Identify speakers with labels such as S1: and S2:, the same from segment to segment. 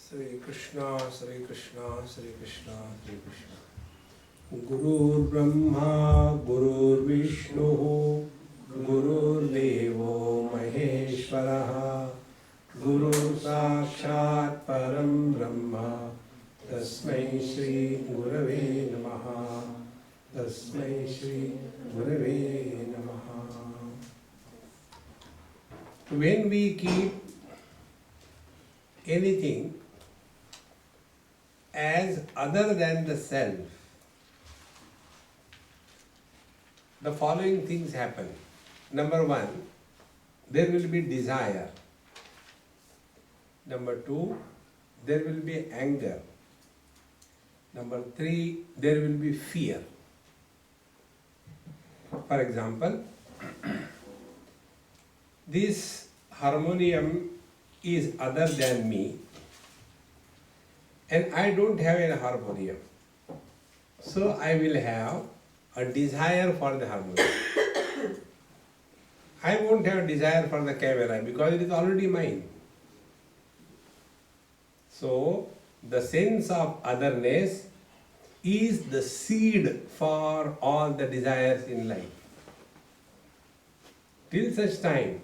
S1: Sri Krishna, Sri Krishna, Sri Krishna, Sri Krishna. Gurur Brahma, Gurur Vishnu, Gurur Devo Maheshwaraha, Guru Sakshat Param Brahma, Tasmai Shri Gurave Namaha, Tasmai Shri Gurave Namaha. When we keep anything as other than the self, the following things happen. Number one, there will be desire. Number two, there will be anger. Number three, there will be fear. For example, this harmonium is other than me, and I don't have a harmonium. So I will have a desire for the harmonium. I won't have desire for the camera because it is already mine. So the sense of otherness is the seed for all the desires in life. Till such time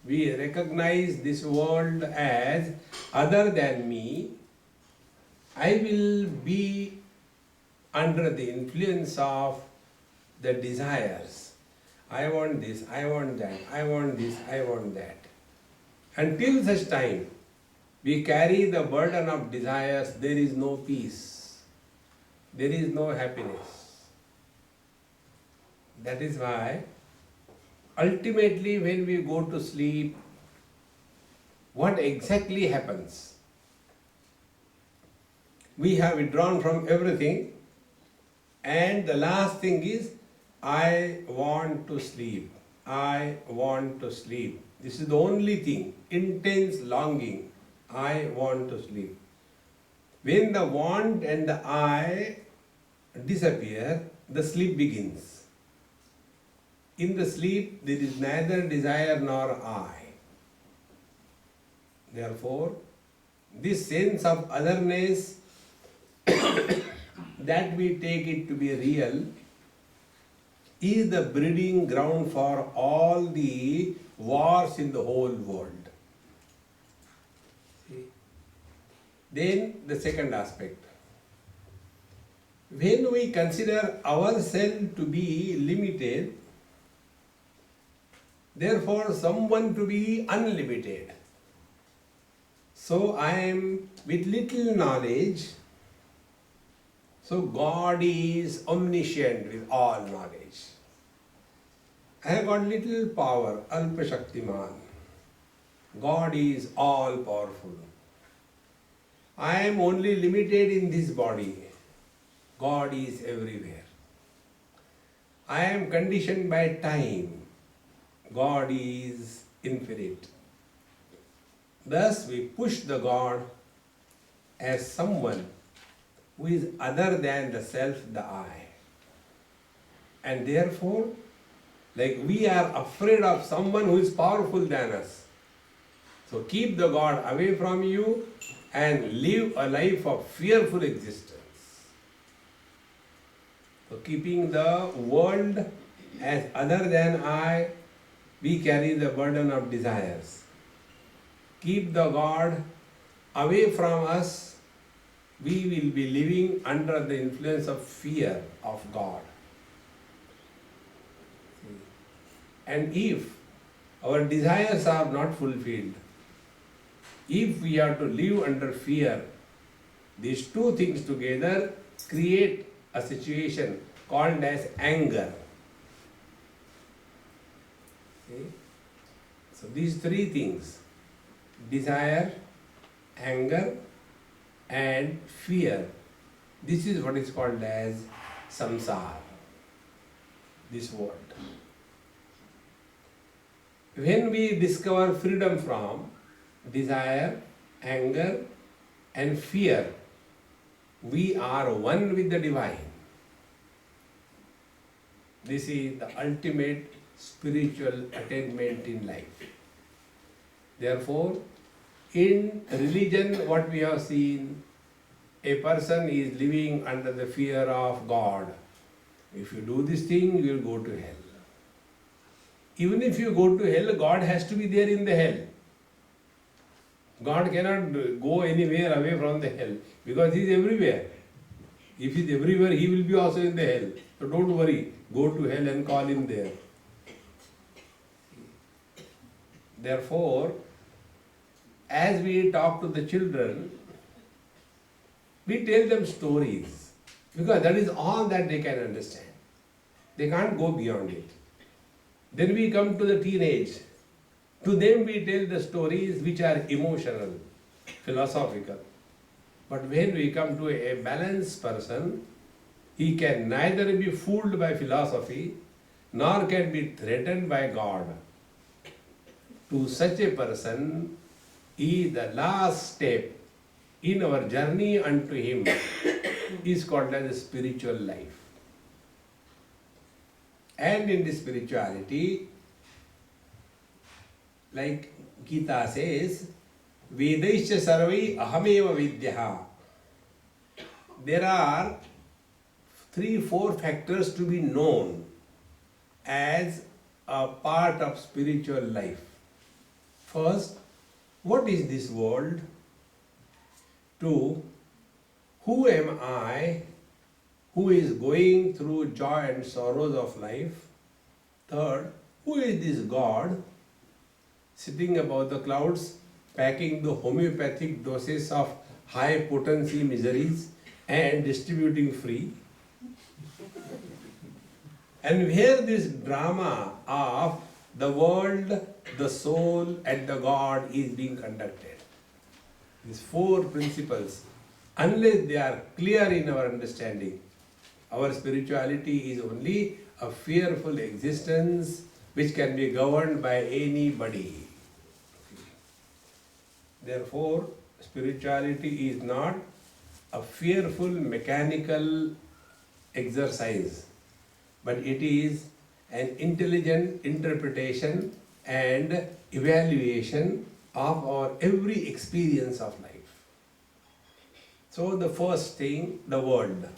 S1: we recognize this world as other than me, I will be under the influence of the desires. I want this, I want that, I want this, I want that. Until such time we carry the burden of desires, there is no peace, there is no happiness. That is why ultimately when we go to sleep, what exactly happens? We have withdrawn from everything, and the last thing is, I want to sleep. I want to sleep. This is the only thing, intense longing. I want to sleep. When the want and the I disappear, the sleep begins. In the sleep, there is neither desire nor I. Therefore, this sense of otherness that we take it to be real is the breeding ground for all the wars in the whole world. See? Then the second aspect. When we consider ourselves to be limited, therefore someone to be unlimited. So I am with little knowledge. So God is omniscient with all knowledge. I have got little power, Alpa Shaktiman. God is all powerful. I am only limited in this body. God is everywhere. I am conditioned by time. God is infinite. Thus we push the God as someone who is other than the self, the I. And therefore, like we are afraid of someone who is powerful than us. So keep the God away from you and live a life of fearful existence. So keeping the world as other than I, we carry the burden of desires. Keep the God away from us, we will be living under the influence of fear of God. And if our desires are not fulfilled, if we are to live under fear, these two things together create a situation called as anger. See? So these three things, desire, anger, and fear, this is what is called as samsara, this world. When we discover freedom from desire, anger, and fear, we are one with the divine. This is the ultimate spiritual attainment in life. Therefore, In religion, what we have seen, a person is living under the fear of God. If you do this thing, you will go to hell. Even if you go to hell, God has to be there in the hell. God cannot go anywhere away from the hell because He is everywhere. If He is everywhere, He will be also in the hell. So don't worry, go to hell and call Him there. Therefore, as we talk to the children, we tell them stories because that is all that they can understand. They can't go beyond it. Then we come to the teenage. To them we tell the stories which are emotional, philosophical. But when we come to a balanced person, he can neither be fooled by philosophy nor can be threatened by God. To such a person, the last step in our journey unto Him is called as spiritual life. And in the spirituality, like Gita says, Vedaischa sarvai ahameva vidyaha. There are 3-4 factors to be known as a part of spiritual life. First, what is this world? 2, who am I who is going through joy and sorrows of life? 3rd, who is this God sitting above the clouds, packing the homeopathic doses of high potency miseries and distributing free? And where this drama of the world, the soul and the God is being conducted. These 4 principles, unless they are clear in our understanding, our spirituality is only a fearful existence which can be governed by anybody. Therefore, spirituality is not a fearful mechanical exercise, but it is an intelligent interpretation and evaluation of our every experience of life. So the first thing, the world.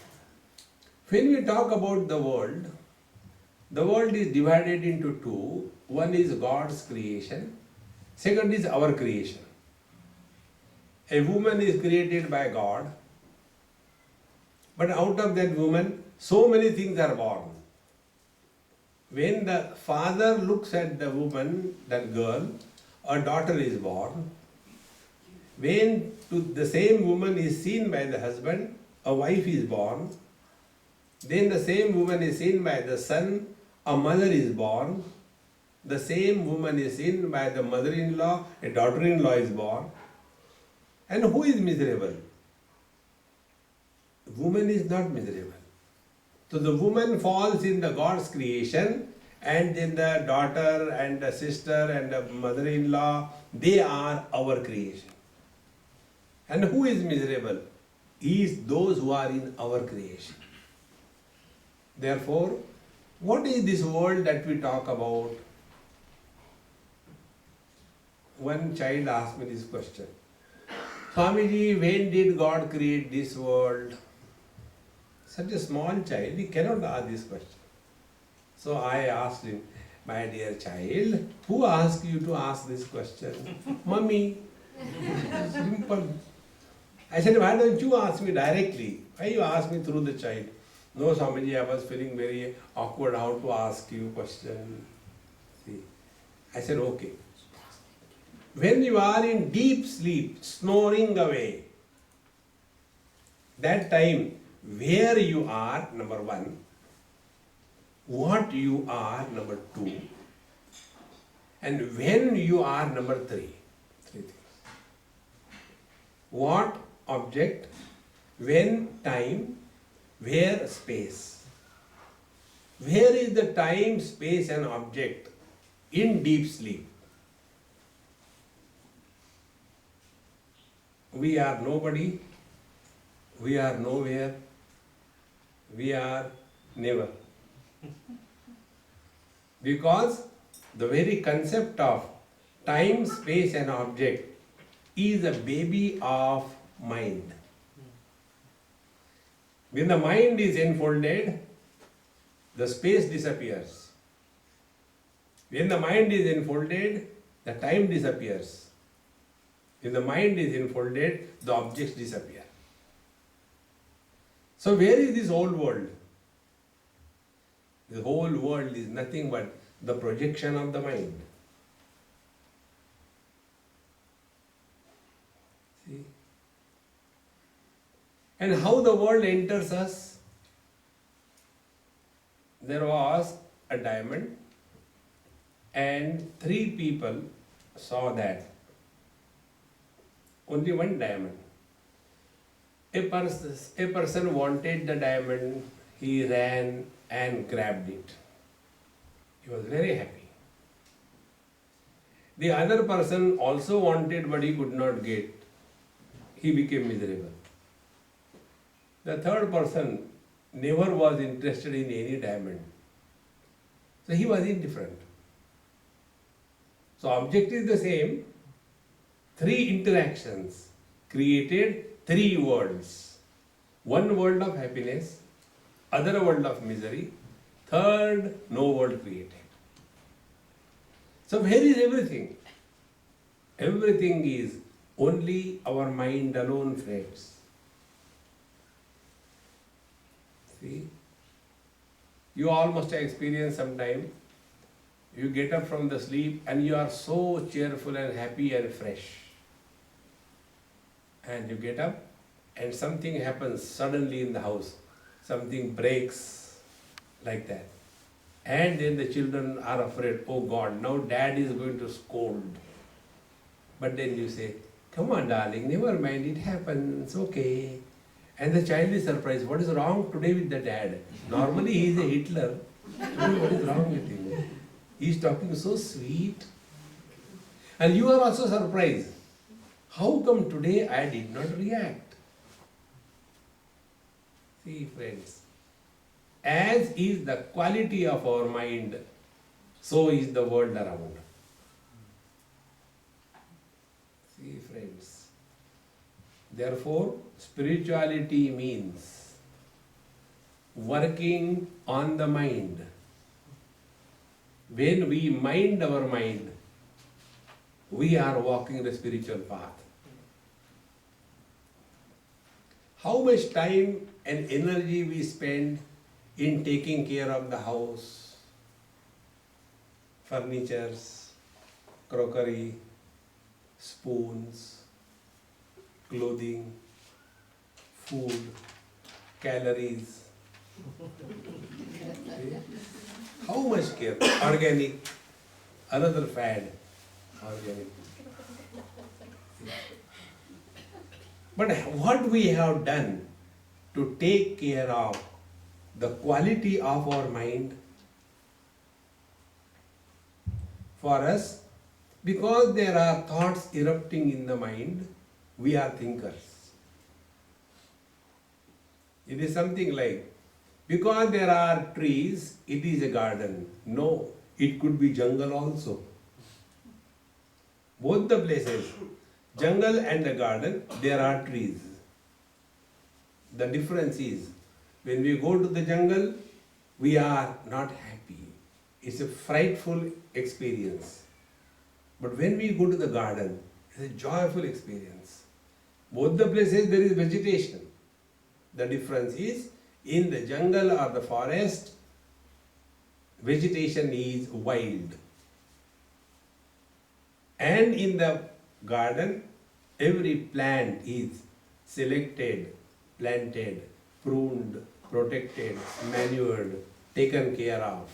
S1: When we talk about the world is divided into 2. One is God's creation, second is our creation. A woman is created by God, but out of that woman, so many things are born. When the father looks at the woman, that girl, a daughter is born. When the same woman is seen by the husband, a wife is born. Then the same woman is seen by the son, a mother is born. The same woman is seen by the mother-in-law, a daughter-in-law is born. And who is miserable? Woman is not miserable. So the woman falls in the God's creation, and then the daughter and the sister and the mother-in-law, they are our creation. And who is miserable? Is those who are in our creation. Therefore, what is this world that we talk about? One child asked me this question. Swamiji, when did God create this world? Such a small child, he cannot ask this question. So I asked him, my dear child, who asked you to ask this question? Mummy. Simple. I said, why don't you ask me directly? Why you ask me through the child? No, Swamiji, I was feeling very awkward how to ask you question. See, I said, okay. When you are in deep sleep, snoring away, that time, where you are, number 1, what you are, number 2, and when you are, number 3. 3 things. What object, when time, where space. Where is the time, space and object in deep sleep? We are nobody, we are nowhere, we are never. Because the very concept of time, space and object is a baby of mind. When the mind is enfolded, the space disappears. When the mind is enfolded, the time disappears. When the mind is enfolded, the objects disappear. So where is this whole world? The whole world is nothing but the projection of the mind. See? And how the world enters us? There was a diamond, and 3 people saw that. Only one diamond. A person wanted the diamond, he ran and grabbed it. He was very happy. The other person also wanted, but he could not get. He became miserable. The third person never was interested in any diamond. So he was indifferent. So object is the same. 3 interactions created 3 worlds. One world of happiness, other world of misery, third no world created. So where is everything? Everything is only our mind alone, friends. See? You all must have experienced sometime. You get up from the sleep and you are so cheerful and happy and fresh. And you get up and something happens suddenly in the house. Something breaks like that. And then the children are afraid, oh God, now dad is going to scold. But then you say, come on darling, never mind, it happens, okay. And the child is surprised, what is wrong today with the dad? Normally he is a Hitler. Today what is wrong with him? He is talking so sweet. And you are also surprised. How come today I did not react? See friends, as is the quality of our mind, so is the world around. See friends, therefore spirituality means working on the mind. When we mind our mind, we are walking the spiritual path. How much time and energy we spend in taking care of the house, furnitures, crockery, spoons, clothing, food, calories. See? How much care? Organic, another fad, organic. But what we have done to take care of the quality of our mind for us, because there are thoughts erupting in the mind, we are thinkers. It is something like, because there are trees, it is a garden. No, it could be jungle also. Both the places, jungle and the garden, there are trees. The difference is, when we go to the jungle, we are not happy. It's a frightful experience. But when we go to the garden, it's a joyful experience. Both the places there is vegetation. The difference is, in the jungle or the forest, vegetation is wild. And in the garden, every plant is selected, planted, pruned, protected, manured, taken care of.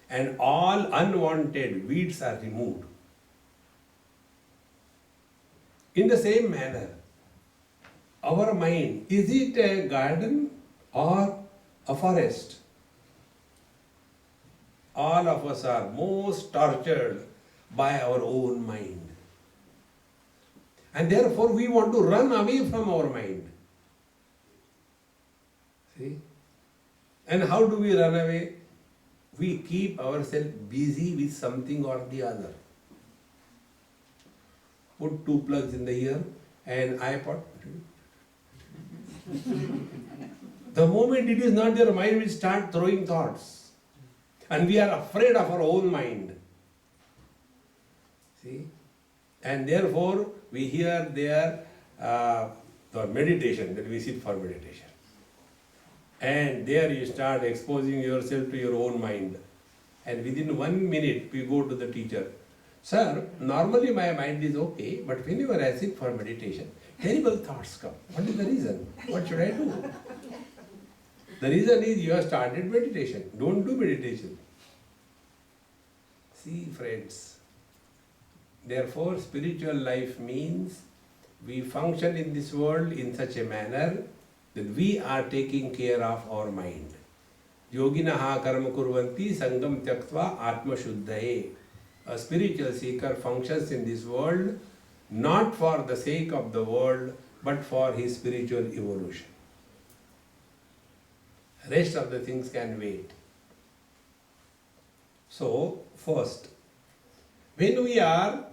S1: And all unwanted weeds are removed. In the same manner, our mind, is it a garden or a forest? All of us are most tortured by our own mind. And therefore we want to run away from our mind. See? And how do we run away? We keep ourselves busy with something or the other. put two plugs in the ear and iPod. The moment it is not there, mind will start throwing thoughts. And we are afraid of our own mind. See? And therefore, we hear there the meditation, that we sit for meditation. And there you start exposing yourself to your own mind. And within 1 minute, we go to the teacher. Sir, normally my mind is okay, but whenever I sit for meditation, terrible thoughts come. What is the reason? What should I do? The reason is you have started meditation. Don't do meditation. See, friends. Therefore, spiritual life means we function in this world in such a manner that we are taking care of our mind. Yoginaha karma kurvanti sangam tyaktva atma shuddhaye. A spiritual seeker functions in this world not for the sake of the world, but for his spiritual evolution. Rest of the things can wait. So, first, when we are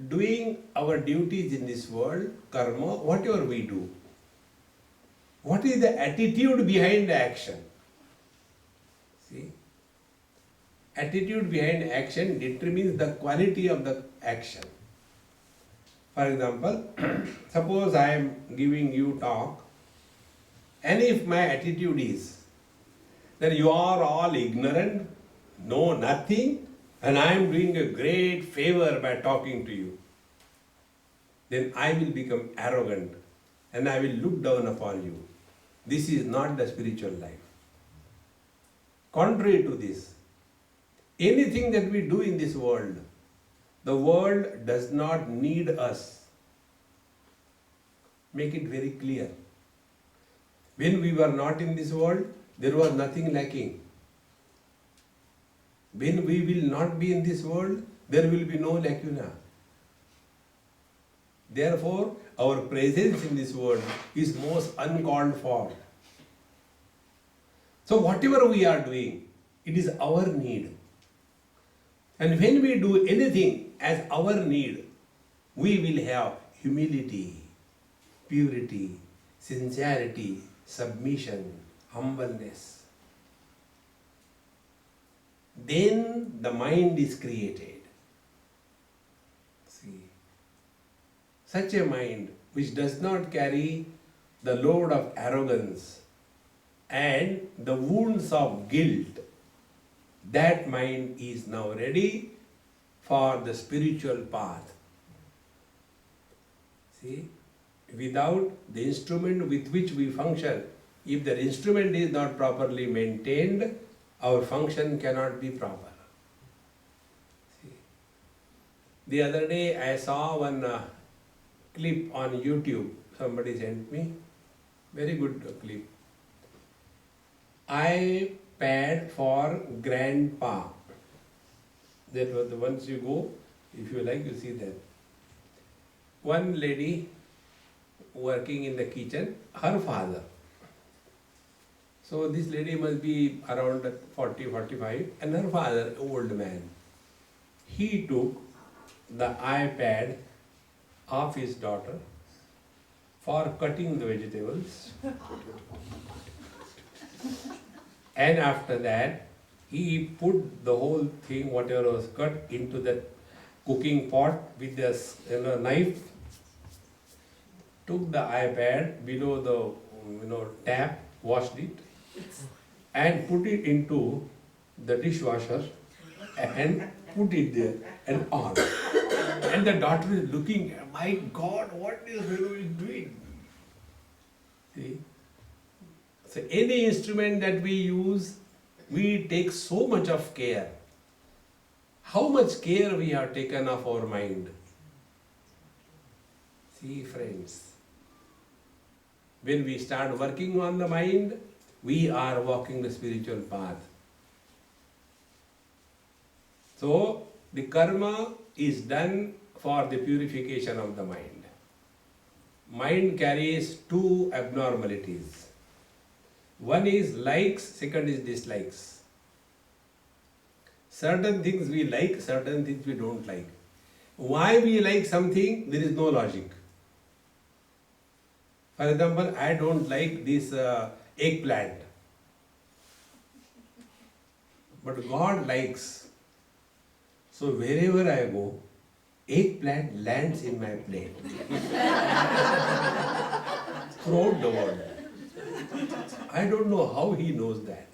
S1: doing our duties in this world, karma, whatever we do, what is the attitude behind the action? See? Attitude behind action determines the quality of the action. For example, suppose I am giving you talk, and if my attitude is that you are all ignorant, know nothing, and I am doing a great favor by talking to you, then I will become arrogant and I will look down upon you. This is not the spiritual life. Contrary to this, anything that we do in this world, the world does not need us. Make it very clear. When we were not in this world, there was nothing lacking. When we will not be in this world, there will be no lacuna. Therefore, our presence in this world is most uncalled for. So whatever we are doing, it is our need. And when we do anything as our need, we will have humility, purity, sincerity, submission, humbleness. Then the mind is created. See, such a mind which does not carry the load of arrogance and the wounds of guilt, that mind is now ready for the spiritual path. See, without the instrument with which we function, if the instrument is not properly maintained, our function cannot be proper. See, the other day I saw one clip on YouTube, somebody sent me, very good clip. iPad for grandpa. That was the once you go, if you like, you see that. One lady working in the kitchen, her father. So this lady must be around 40, 45, and her father, old man. He took the iPad of his daughter for cutting the vegetables. And after that, he put the whole thing, whatever was cut, into the cooking pot with the knife, took the iPad below the tap, washed it, and put it into the dishwasher and put it there and on. And the daughter is looking, my God, what is fellow is doing? See? So any instrument that we use, we take so much of care. How much care we have taken of our mind. See, friends, when we start working on the mind, we are walking the spiritual path. So, the karma is done for the purification of the mind. Mind carries two abnormalities. One is likes, second is dislikes. Certain things we like, certain things we don't like. Why we like something, there is no logic. For example, I don't like this eggplant. But God likes. So wherever I go, eggplant lands in my plate. Throughout the world. I don't know how he knows that.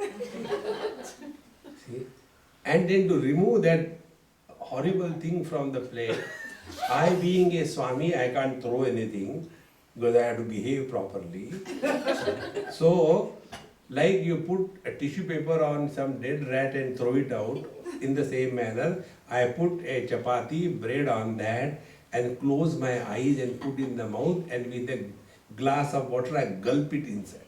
S1: See? And then to remove that horrible thing from the plate, I being a Swami, I can't throw anything because I have to behave properly. So, like you put a tissue paper on some dead rat and throw it out, in the same manner, I put a chapati, bread on that and close my eyes and put in the mouth, and with a glass of water I gulp it inside.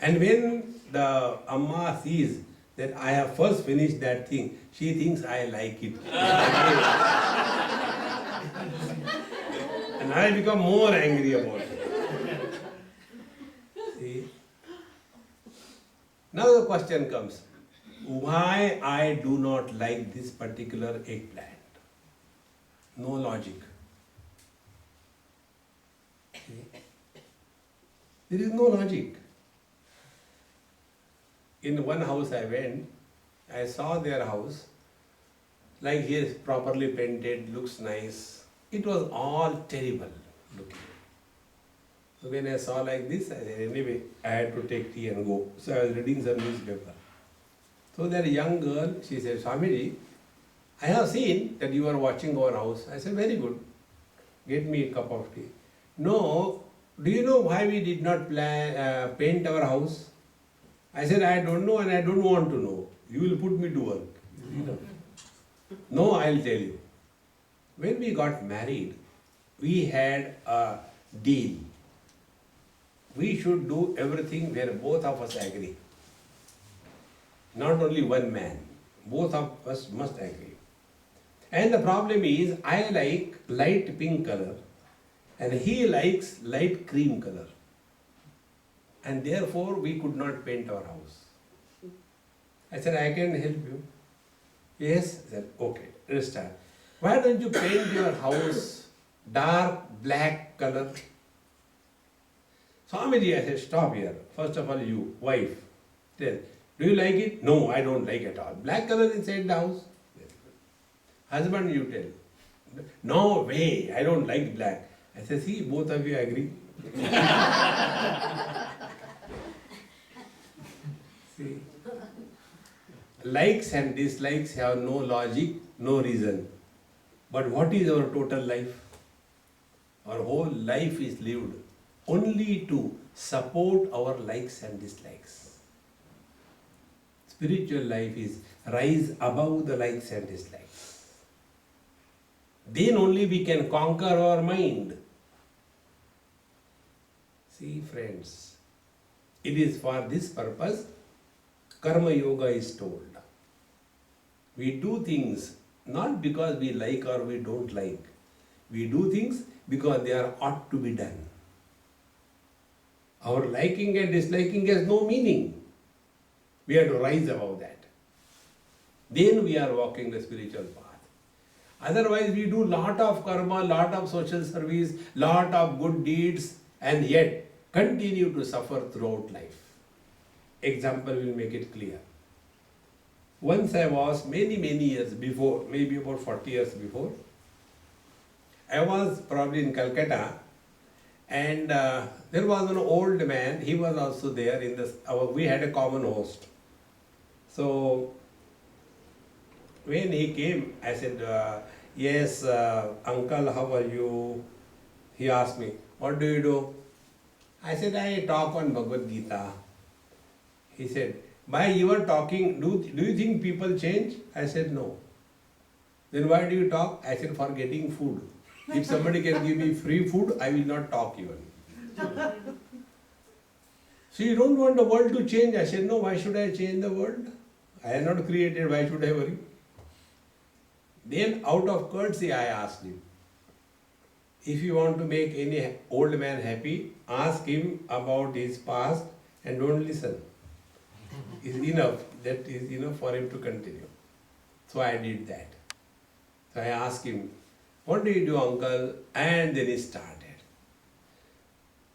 S1: And when the Amma sees that I have first finished that thing, she thinks I like it. And I become more angry about it. See? Now the question comes, why I do not like this particular eggplant? No logic. See? There is no logic. In one house I went, I saw their house, like here is properly painted, looks nice. It was all terrible looking. So when I saw like this, I said, anyway, I had to take tea and go. So I was reading some newspaper. So that young girl, she said, Swamiji, I have seen that you are watching our house. I said, very good. Get me a cup of tea. No, do you know why we did not paint our house? I said, I don't know and I don't want to know. You will put me to work. You know. No, I'll tell you. When we got married, we had a deal. We should do everything where both of us agree. Not only one man. Both of us must agree. And the problem is, I like light pink color and he likes light cream color. And therefore, we could not paint our house. I said, I can help you. Yes? I said, okay, let's start. Why don't you paint your house dark black color? Swamiji, I said, stop here. First of all, you, wife, tell, do you like it? No, I don't like it at all. Black color inside the house? Husband, you tell. No way, I don't like black. I said, see, both of you agree. See, likes and dislikes have no logic, no reason. But what is our total life? Our whole life is lived only to support our likes and dislikes. Spiritual life is rise above the likes and dislikes. Then only we can conquer our mind. See, friends, it is for this purpose Karma Yoga is told. We do things not because we like or we don't like. We do things because they are ought to be done. Our liking and disliking has no meaning. We have to rise above that. Then we are walking the spiritual path. Otherwise we do lot of karma, lot of social service, lot of good deeds and yet continue to suffer throughout life. Example will make it clear. Once I was many years before, maybe about 40 years before, I was probably in Calcutta and there was an old man, he was also there in this, we had a common host. So when he came, I said, yes, uncle, how are you? He asked me, what do you do? I said, I talk on Bhagavad Gita. He said, by your talking, do you think people change? I said, no. Then why do you talk? I said, for getting food. If somebody can give me free food, I will not talk even. So you don't want the world to change? I said, no, why should I change the world? I am not created, why should I worry? Then out of courtesy, I asked him, if you want to make any old man happy, ask him about his past and don't listen. Is enough. That is enough for him to continue. So I did that. So I asked him, what do you do, uncle? And then he started.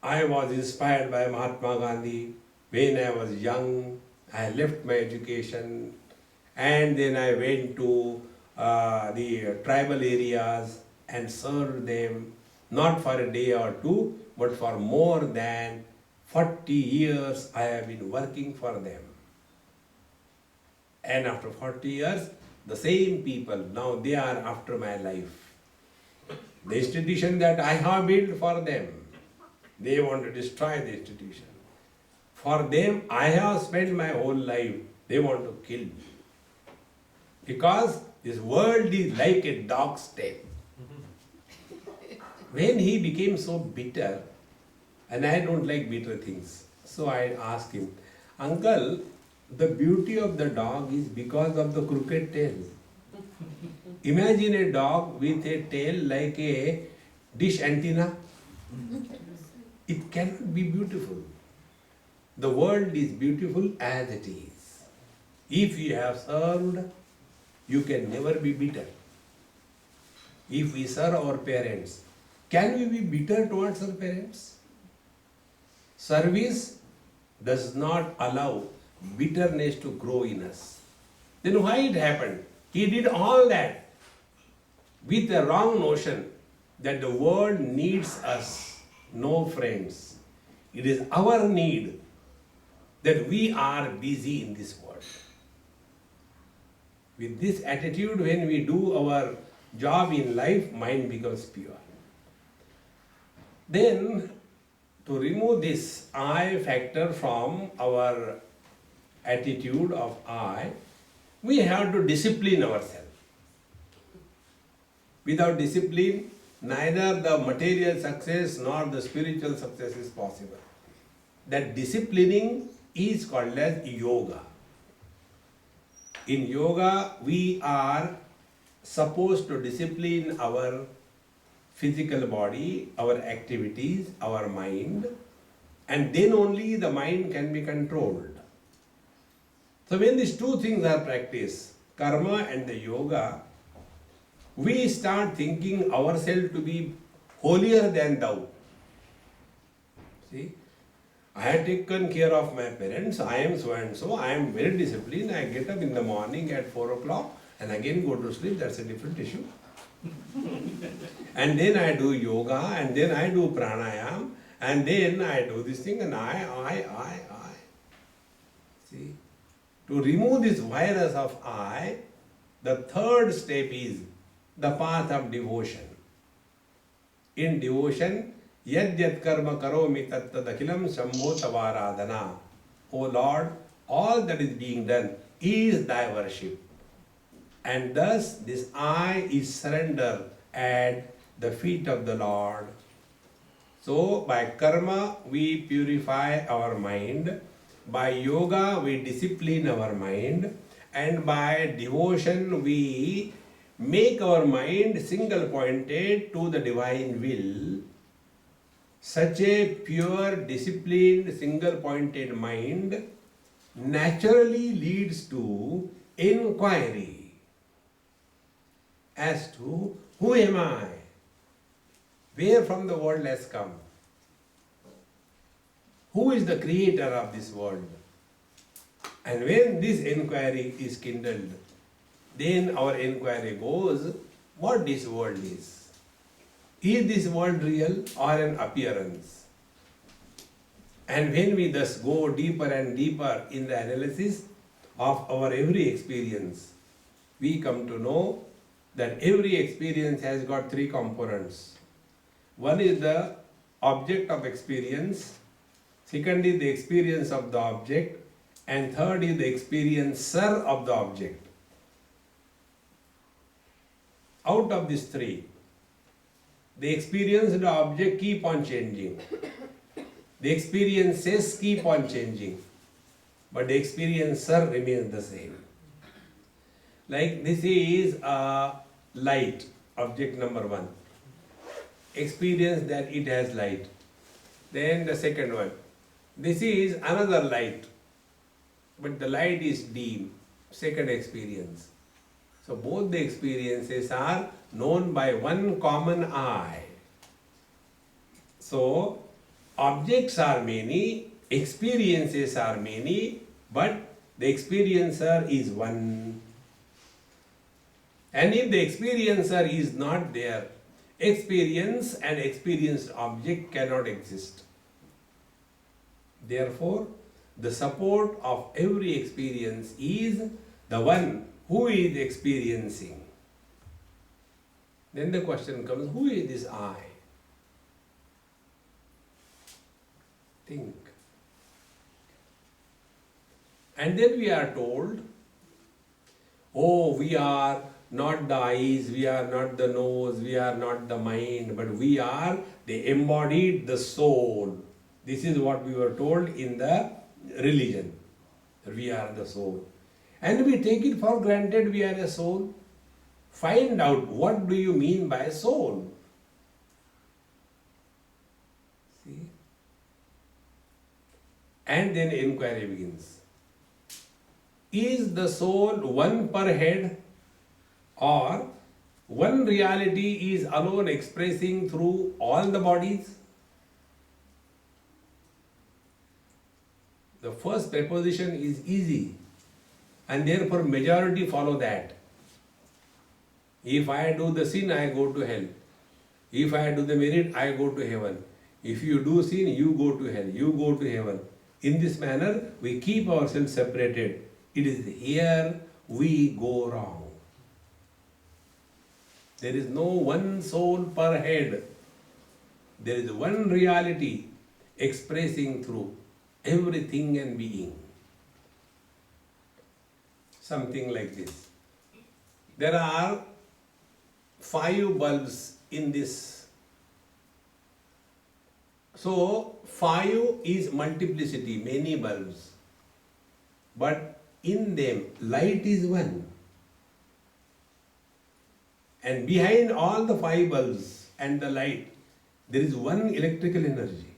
S1: I was inspired by Mahatma Gandhi. When I was young, I left my education and then I went to the tribal areas and served them, not for a day or two, but for more than 40 years I have been working for them. And after 40 years, the same people, now they are after my life. The institution that I have built for them, they want to destroy the institution. For them, I have spent my whole life, they want to kill me. Because this world is like a dog's tail. When he became so bitter, and I don't like bitter things, so I asked him, uncle, the beauty of the dog is because of the crooked tail. Imagine a dog with a tail like a dish antenna. It cannot be beautiful. The world is beautiful as it is. If you have served, you can never be bitter. If we serve our parents, can we be bitter towards our parents? Service does not allow bitterness to grow in us. Then why it happened? He did all that with the wrong notion that the world needs us. No, friends. It is our need that we are busy in this world. With this attitude, when we do our job in life, mind becomes pure. Then, to remove this I factor from our attitude of I, we have to discipline ourselves. Without discipline, neither the material success nor the spiritual success is possible. That disciplining is called as yoga. In yoga, we are supposed to discipline our physical body, our activities, our mind, and then only the mind can be controlled. So when these two things are practiced, karma and the yoga, we start thinking ourselves to be holier than thou. See, I have taken care of my parents, I am so and so, I am very disciplined, I get up in the morning at 4 o'clock and again go to sleep, that's a different issue. And then I do yoga, and then I do pranayam, and then I do this thing, and I. See, to remove this virus of I, the third step is the path of devotion. In devotion, yad yad karma karomi tat tad akhilam shambho tavaradhana. O Lord, all that is being done is thy worship. And thus this I is surrender at the feet of the Lord. So by karma we purify our mind, by yoga we discipline our mind, and by devotion we make our mind single pointed to the divine will. Such a pure, disciplined, single pointed mind naturally leads to inquiry as to who am I? Where from the world has come? Who is the creator of this world? And when this inquiry is kindled, then our inquiry goes, what this world is? Is this world real or an appearance? And when we thus go deeper and deeper in the analysis of our every experience, we come to know that every experience has got three components. One is the object of experience, second is the experience of the object, and third is the experiencer of the object. Out of these three, the experienced object keep on changing. The experiences keep on changing, but the experiencer remains the same. Like this is a light, object number one. Experience that it has light. Then the second one. This is another light, but the light is dim. Second experience. So both the experiences are known by one common eye. So objects are many, experiences are many, but the experiencer is one. And if the experiencer is not there, experience and experienced object cannot exist. Therefore, the support of every experience is the one who is experiencing. Then the question comes, who is this I? Think. And then we are told, oh, we are not the eyes, we are not the nose, we are not the mind, but we are the embodied, the soul. This is what we were told in the religion. We are the soul. And we take it for granted we are a soul. Find out what do you mean by soul. See? And then inquiry begins. Is the soul one per head, or one reality is alone expressing through all the bodies? The first proposition is easy, and therefore majority follow that. If I do the sin, I go to hell. If I do the merit, I go to heaven. If you do sin, you go to hell, you go to heaven. In this manner, we keep ourselves separated. It is here we go wrong. There is no one soul per head. There is one reality expressing through everything and being. Something like this. There are 5 bulbs in this. So 5 is multiplicity, many bulbs. But in them, light is one. And behind all the 5 bulbs and the light, there is one electrical energy.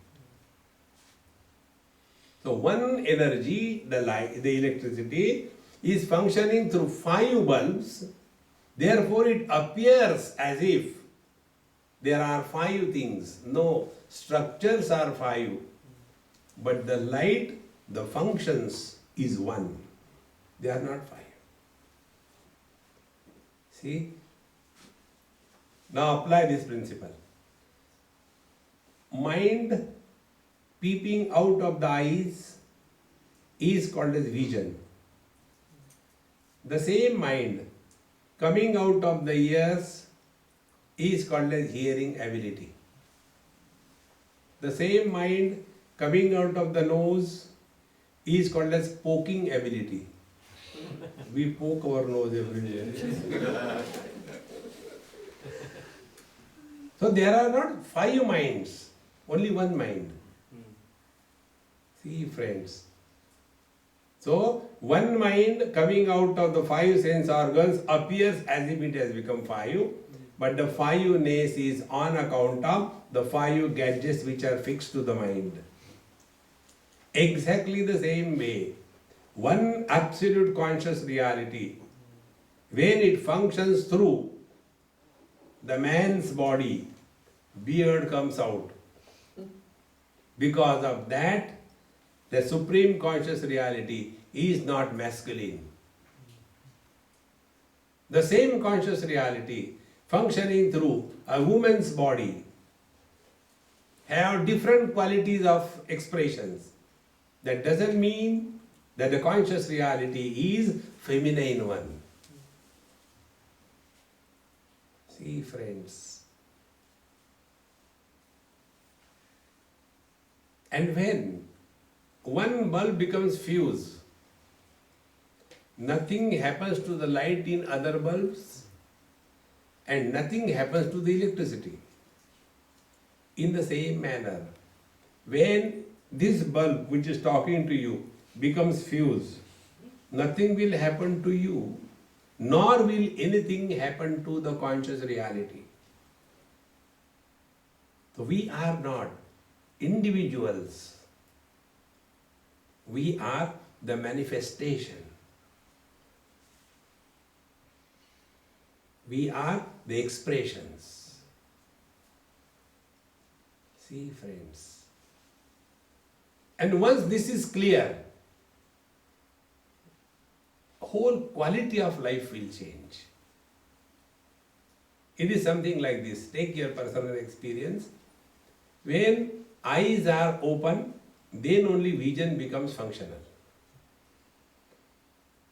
S1: So one energy, the light, the electricity, is functioning through 5 bulbs. Therefore, it appears as if there are 5 things. No, structures are 5. But the light, the functions is one. They are not 5. See? Now apply this principle. Mind peeping out of the eyes is called as vision. The same mind coming out of the ears is called as hearing ability. The same mind coming out of the nose is called as poking ability. We poke our nose every day. So there are not 5 minds, only one mind. See, friends. So one mind coming out of the 5 sense organs appears as if it has become 5, but the 5-ness is on account of the 5 gadgets which are fixed to the mind. Exactly the same way, one absolute conscious reality, when it functions through the man's body, beard comes out. Because of that, the supreme conscious reality is not masculine. The same conscious reality functioning through a woman's body have different qualities of expressions. That doesn't mean that the conscious reality is feminine one. See, friends. And when one bulb becomes fused, nothing happens to the light in other bulbs and nothing happens to the electricity. In the same manner, when this bulb which is talking to you becomes fused, nothing will happen to you, nor will anything happen to the conscious reality. So we are not individuals. We are the manifestation. We are the expressions. See, friends. And once this is clear, whole quality of life will change. It is something like this. Take your personal experience. When eyes are open, then only vision becomes functional.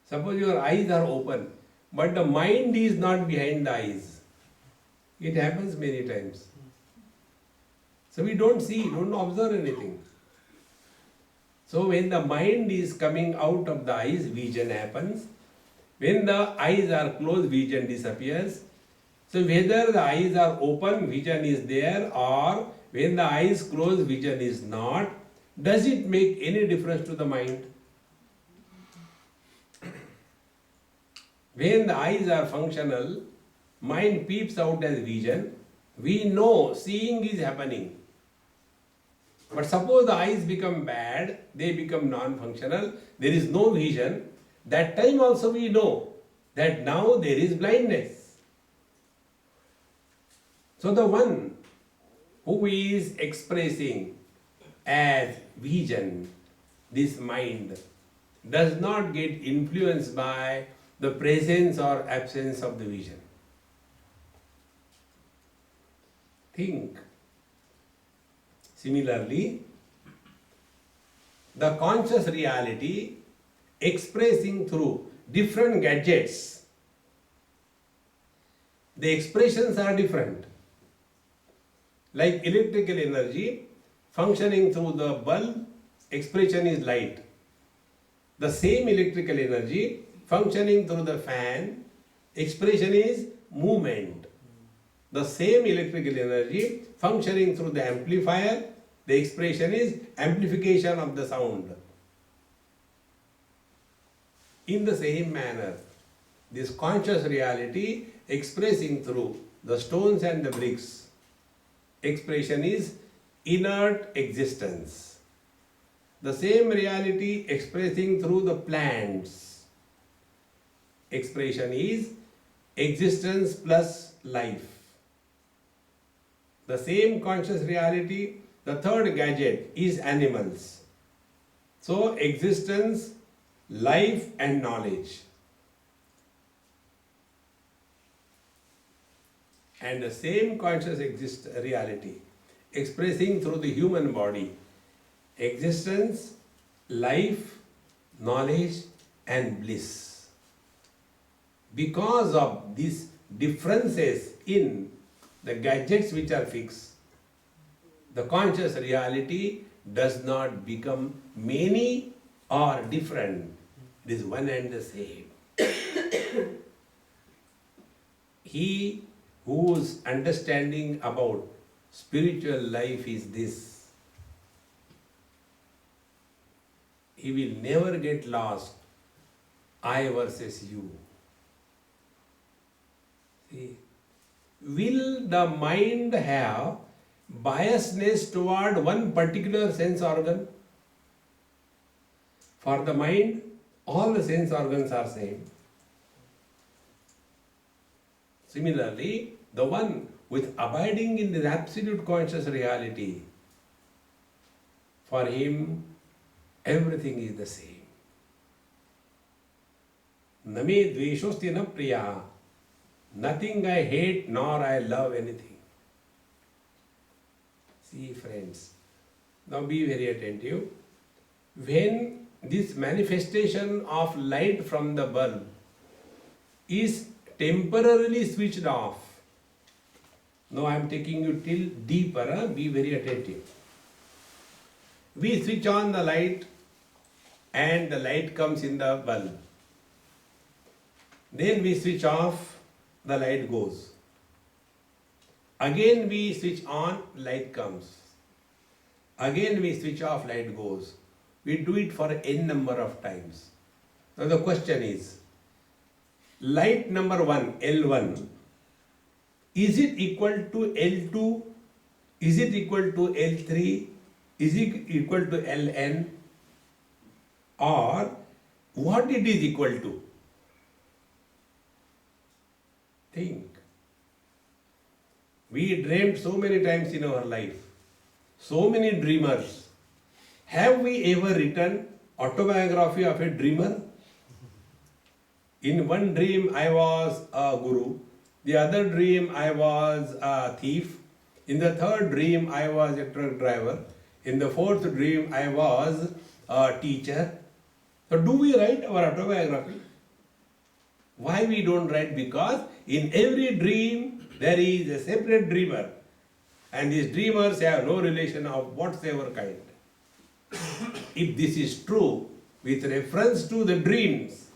S1: Suppose your eyes are open, but the mind is not behind the eyes. It happens many times. So we don't see, don't observe anything. So when the mind is coming out of the eyes, vision happens. When the eyes are closed, vision disappears. So whether the eyes are open, vision is there, or when the eyes close, vision is not, does it make any difference to the mind? When the eyes are functional, mind peeps out as vision, we know seeing is happening. But suppose the eyes become bad, they become non-functional, there is no vision, that time also we know that now there is blindness. So the one who is expressing as vision, this mind, does not get influenced by the presence or absence of the vision. Think. Similarly, the conscious reality expressing through different gadgets, the expressions are different. Like electrical energy functioning through the bulb, expression is light. The same electrical energy functioning through the fan, expression is movement. The same electrical energy functioning through the amplifier, the expression is amplification of the sound. In the same manner, this conscious reality expressing through the stones and the bricks, expression is inert existence. The same reality expressing through the plants, expression is existence plus life. The same conscious reality, the third gadget is animals. So existence, life and knowledge. And the same conscious reality expressing through the human body, existence, life, knowledge and bliss. Because of these differences in the gadgets which are fixed, the conscious reality does not become many or different. It is one and the same. He whose understanding about spiritual life is this, he will never get lost, I versus you. See, will the mind have biasness toward one particular sense organ? For the mind, all the sense organs are same. Similarly, the one with abiding in the absolute conscious reality, for him, everything is the same. Name dveshosti na priya. Nothing I hate nor I love anything. See, friends, now be very attentive. When this manifestation of light from the bulb is temporarily switched off, now I am taking you till deeper, be very attentive. We switch on the light and the light comes in the bulb. Then we switch off, the light goes. Again we switch on, light comes. Again we switch off, light goes. We do it for n number of times. Now the question is, light number 1, L1, is it equal to L2? Is it equal to L3? Is it equal to Ln? Or what it is equal to? Think. We dreamed so many times in our life. So many dreamers. Have we ever written autobiography of a dreamer? In one dream I was a guru. The other dream I was a thief. In the third dream I was a truck driver. In the fourth dream I was a teacher. So do we write our autobiography? Why we don't write? Because in every dream there is a separate dreamer. And these dreamers have no relation of whatsoever kind. If this is true with reference to the dreams,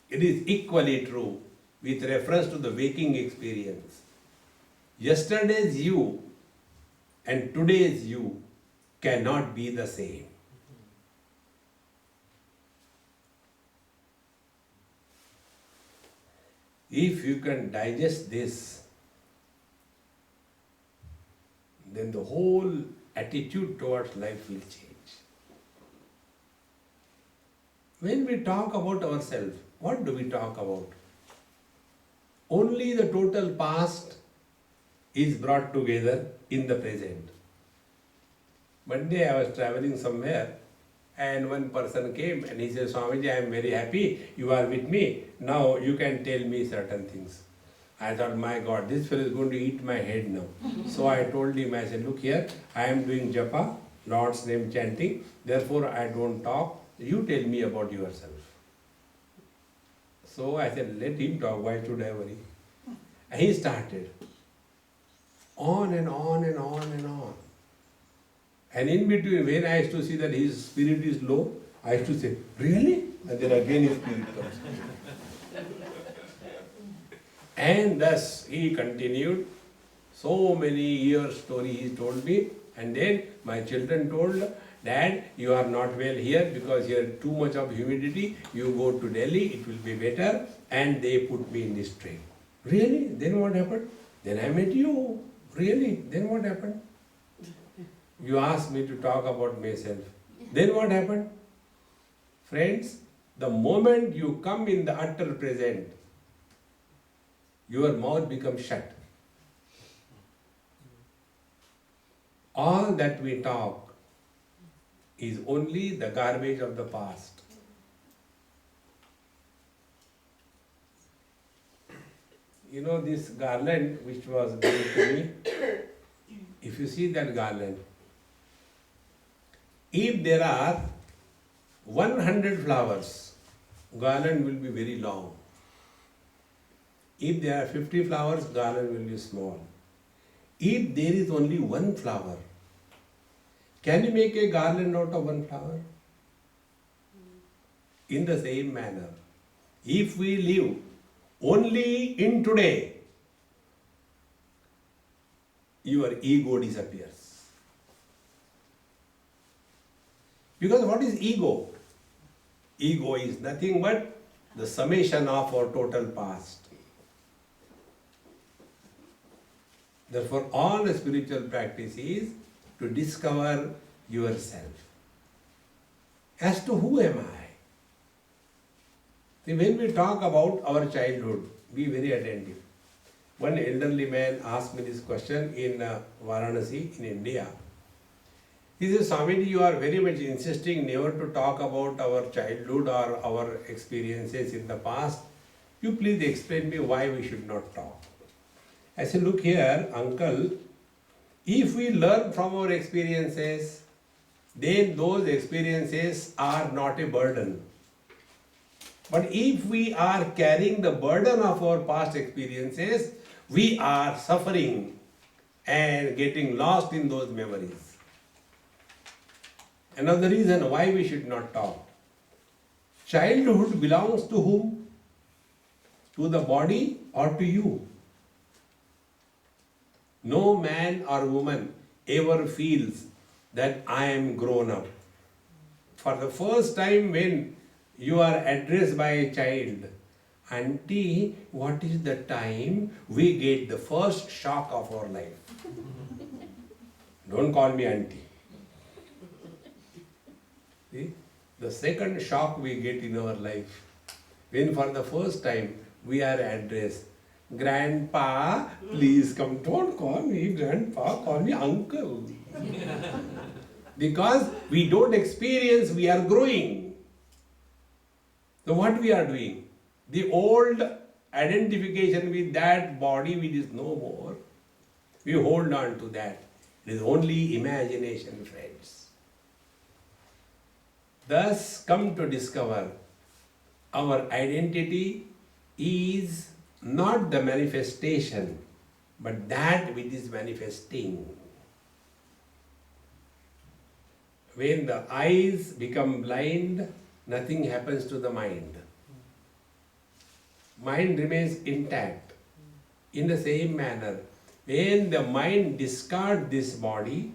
S1: it is equally true with reference to the waking experience. Yesterday's you and today's you cannot be the same. If you can digest this, then the whole attitude towards life will change. When we talk about ourselves, what do we talk about? Only the total past is brought together in the present. One day I was traveling somewhere and one person came and he said, Swamiji, I am very happy you are with me. Now you can tell me certain things. I thought, my God, this fellow is going to eat my head now. So I told him, I said, look here, I am doing japa, Lord's name chanting, therefore I don't talk. You tell me about yourself. So I said, let him talk, why should I worry? And he started. On and on and on and on. And in between, when I used to see that his spirit is low, I used to say, really? And then again his spirit comes. And thus he continued. So many years story he told me. And then my children told, Dad, you are not well here because here too much of humidity. You go to Delhi, it will be better. And they put me in this train. Really? Then what happened? Then I met you. Really? Then what happened? You asked me to talk about myself. Then what happened? Friends, the moment you come in the utter present, your mouth becomes shut. All that we talk is only the garbage of the past. You know this garland which was given to me, if you see that garland, if there are 100 flowers, garland will be very long. If there are 50 flowers, garland will be small. If there is only one flower, can you make a garland out of one flower? In the same manner, if we live only in today, your ego disappears. Because what is ego? Ego is nothing but the summation of our total past. Therefore, all the spiritual practice is to discover yourself. As to who am I? See, when we talk about our childhood, be very attentive. One elderly man asked me this question in Varanasi, in India. He says, Swamiji, you are very much insisting never to talk about our childhood or our experiences in the past. You please explain me why we should not talk. I said, look here, uncle, if we learn from our experiences, then those experiences are not a burden. But if we are carrying the burden of our past experiences, we are suffering and getting lost in those memories. Another reason why we should not talk. Childhood belongs to whom? To the body or to you? No man or woman ever feels that I am grown up. For the first time when you are addressed by a child, Auntie, what is the time? We get the first shock of our life. Don't call me auntie. See? The second shock we get in our life, when for the first time we are addressed, Grandpa, please come. Don't call me grandpa, call me uncle. Because we don't experience, we are growing. So what we are doing? The old identification with that body which is no more, we hold on to that. It is only imagination, friends. Thus, come to discover our identity is not the manifestation, but that which is manifesting. When the eyes become blind, nothing happens to the mind. Mind remains intact. In the same manner, when the mind discards this body,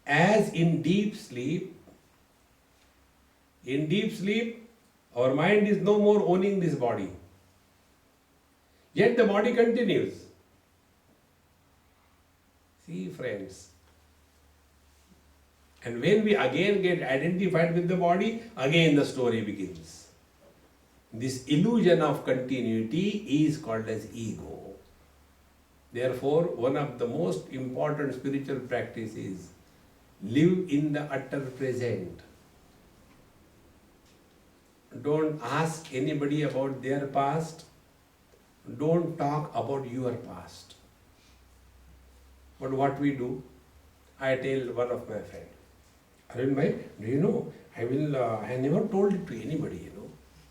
S1: as in deep sleep, our mind is no more owning this body. Yet the body continues. See, friends. And when we again get identified with the body, again the story begins. This illusion of continuity is called as ego. Therefore, one of the most important spiritual practices is live in the utter present. Don't ask anybody about their past. Don't talk about your past. But what we do, I tell one of my friends, Arvind bhai, do you know, I never told it to anybody,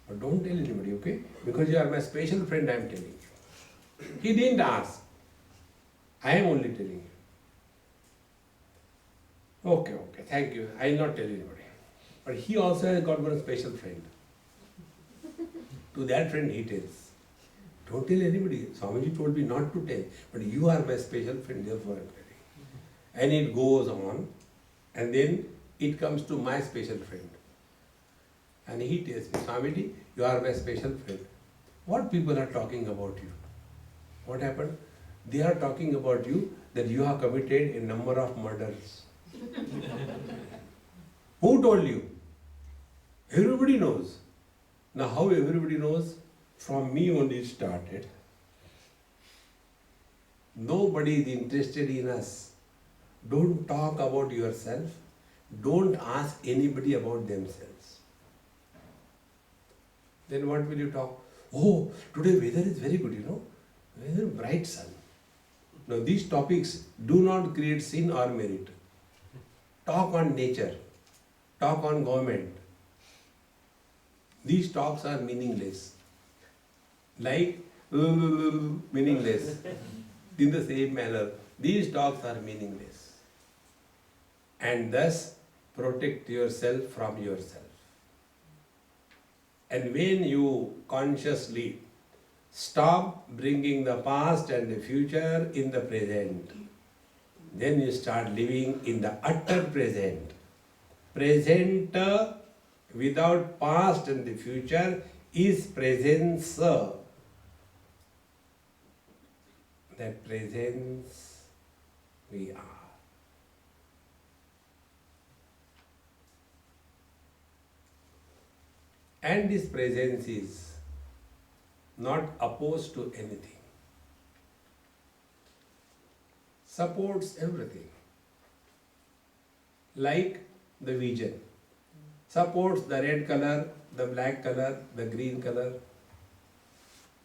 S1: but don't tell anybody, okay? Because you are my special friend, I am telling you. He didn't ask. I am only telling you. Okay, thank you. I will not tell anybody. But he also has got one special friend. To that friend he tells, don't tell anybody. Swamiji told me not to tell, but you are my special friend, therefore I am telling. And it goes on, and then it comes to my special friend. And he tells me, Swamiji, you are my special friend. What people are talking about you? What happened? They are talking about you that you have committed a number of murders. Who told you? Everybody knows. Now how everybody knows? From me only it started. Nobody is interested in us. Don't talk about yourself. Don't ask anybody about themselves. Then what will you talk? Oh, today weather is very good, Weather, bright sun. Now these topics do not create sin or merit. Talk on nature. Talk on government. These talks are meaningless. Like meaningless. In the same manner, these talks are meaningless. And thus protect yourself from yourself. And when you consciously stop bringing the past and the future in the present, then you start living in the utter present. Present without past and the future is presence. That presence we are. And this presence is not opposed to anything. Supports everything. Like the vision. Supports the red color, the black color, the green color.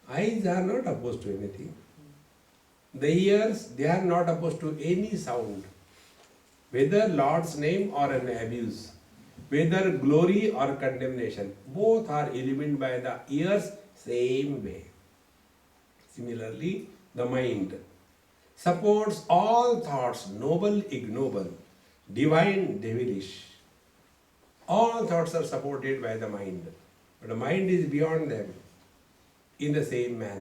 S1: Eyes are not opposed to anything. The ears, they are not opposed to any sound. Whether Lord's name or an abuse. Whether glory or condemnation. Both are illumined by the ears same way. Similarly, the mind supports all thoughts, noble, ignoble, divine, devilish. All thoughts are supported by the mind. But the mind is beyond them in the same manner.